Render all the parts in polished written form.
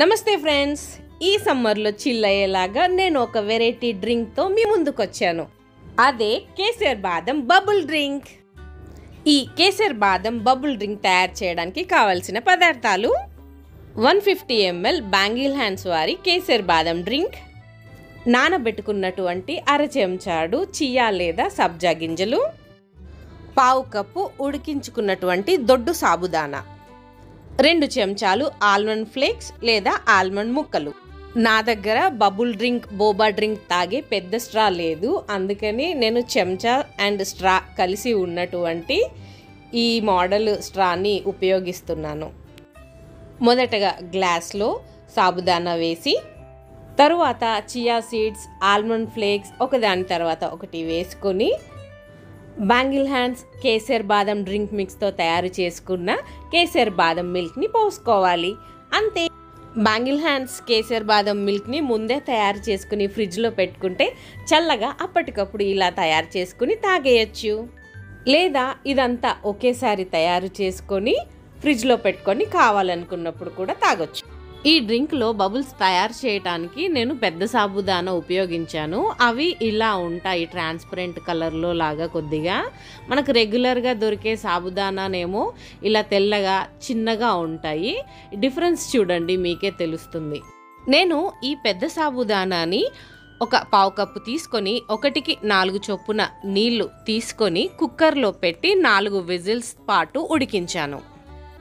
నమస్తే ఫ్రెండ్స్, ఈ సమ్మర్లో చిల్ అయ్యేలాగా నేను ఒక వెరైటీ డ్రింక్తో మీ ముందుకు వచ్చాను. అదే కేసర్ బాదం బబుల్ డ్రింక్. ఈ కేసర్ బాదం బబుల్ డ్రింక్ తయారు చేయడానికి కావలసిన పదార్థాలు: 150 ml బ్యాంగిల్ హ్యాండ్స్ వారి కేసర్ బాదం డ్రింక్, నానబెట్టుకున్నటువంటి అర చెంచాడు చియా లేదా సబ్జా గింజలు, పావు కప్పు ఉడికించుకున్నటువంటి దొడ్డు సాబుదానా, 2 చెంచాలు ఆల్మండ్ ఫ్లేక్స్ లేదా ఆల్మండ్ ముక్కలు. నా దగ్గర బబుల్ డ్రింక్ బోబా డ్రింక్ తాగే పెద్ద స్ట్రా లేదు, అందుకని నేను చెంచా అండ్ స్ట్రా కలిసి ఉన్నటువంటి ఈ మోడల్ స్ట్రాని ఉపయోగిస్తున్నాను. మొదటగా గ్లాస్లో సాబుదానా వేసి, తరువాత చియా సీడ్స్, ఆల్మండ్ ఫ్లేక్స్ ఒకదాని తర్వాత ఒకటి వేసుకొని, బ్యాంగిల్ హ్యాండ్స్ కేసర్ బాదం డ్రింక్ మిక్స్తో తయారు చేసుకున్న కేసర్ బాదం మిల్క్ని పోసుకోవాలి. అంతే. బ్యాంగిల్ హ్యాండ్స్ కేసర్ బాదం మిల్క్ని ముందే తయారు చేసుకుని ఫ్రిడ్జ్లో పెట్టుకుంటే చల్లగా అప్పటికప్పుడు ఇలా తయారు చేసుకుని తాగేయచ్చు. లేదా ఇదంతా ఒకేసారి తయారు చేసుకొని ఫ్రిడ్జ్లో పెట్టుకొని కావాలనుకున్నప్పుడు కూడా తాగొచ్చు. ఈ డ్రింక్లో బబుల్స్ తయారు చేయడానికి నేను పెద్ద సాబుదానా ఉపయోగించాను. అవి ఇలా ఉంటాయి, ట్రాన్స్పరెంట్ కలర్లో లాగా. కొద్దిగా మనకు రెగ్యులర్గా దొరికే సాబుదానానేమో ఇలా తెల్లగా చిన్నగా ఉంటాయి. డిఫరెన్స్ చూడండి, మీకే తెలుస్తుంది. నేను ఈ పెద్ద సాబుదానాని ఒక పావు కప్పు తీసుకొని 1కి 4 చొప్పున నీళ్లు తీసుకొని కుక్కర్లో పెట్టి 4 విజిల్స్ పాటు ఉడికించాను.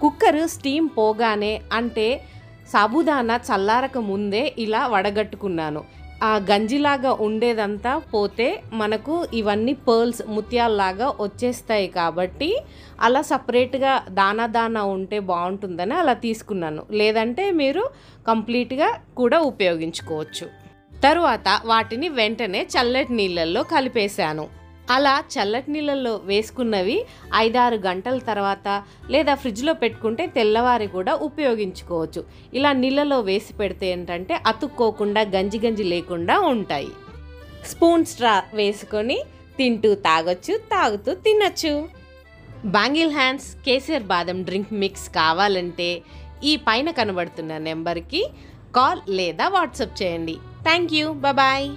కుక్కర్ స్టీమ్ పోగానే, అంటే సాబుదానా చల్లారక ముందే ఇలా వడగట్టుకున్నాను. ఆ గంజిలాగా ఉండేదంతా పోతే మనకు ఇవన్నీ పర్ల్స్ ముత్యాల్లాగా వచ్చేస్తాయి. కాబట్టి అలా సపరేట్గా దానా ఉంటే బాగుంటుందని అలా తీసుకున్నాను. లేదంటే మీరు కంప్లీట్గా కూడా ఉపయోగించుకోవచ్చు. తరువాత వాటిని వెంటనే చల్లటి నీళ్ళల్లో కలిపేశాను. అలా చల్లటి నీళ్ళల్లో వేసుకున్నవి 5-6 గంటల తర్వాత లేదా ఫ్రిడ్జ్లో పెట్టుకుంటే తెల్లవారి కూడా ఉపయోగించుకోవచ్చు. ఇలా నీళ్ళలో వేసి పెడితే ఏంటంటే అతుక్కోకుండా గంజి లేకుండా ఉంటాయి. స్పూన్ స్ట్రా వేసుకొని తింటూ తాగొచ్చు, తాగుతూ తినొచ్చు. బ్యాంగిల్ హ్యాండ్స్ కేసర్ బాదం డ్రింక్ మిక్స్ కావాలంటే ఈ పైన కనబడుతున్న నెంబర్కి కాల్ లేదా వాట్సాప్ చేయండి. Thank you. బాయ్.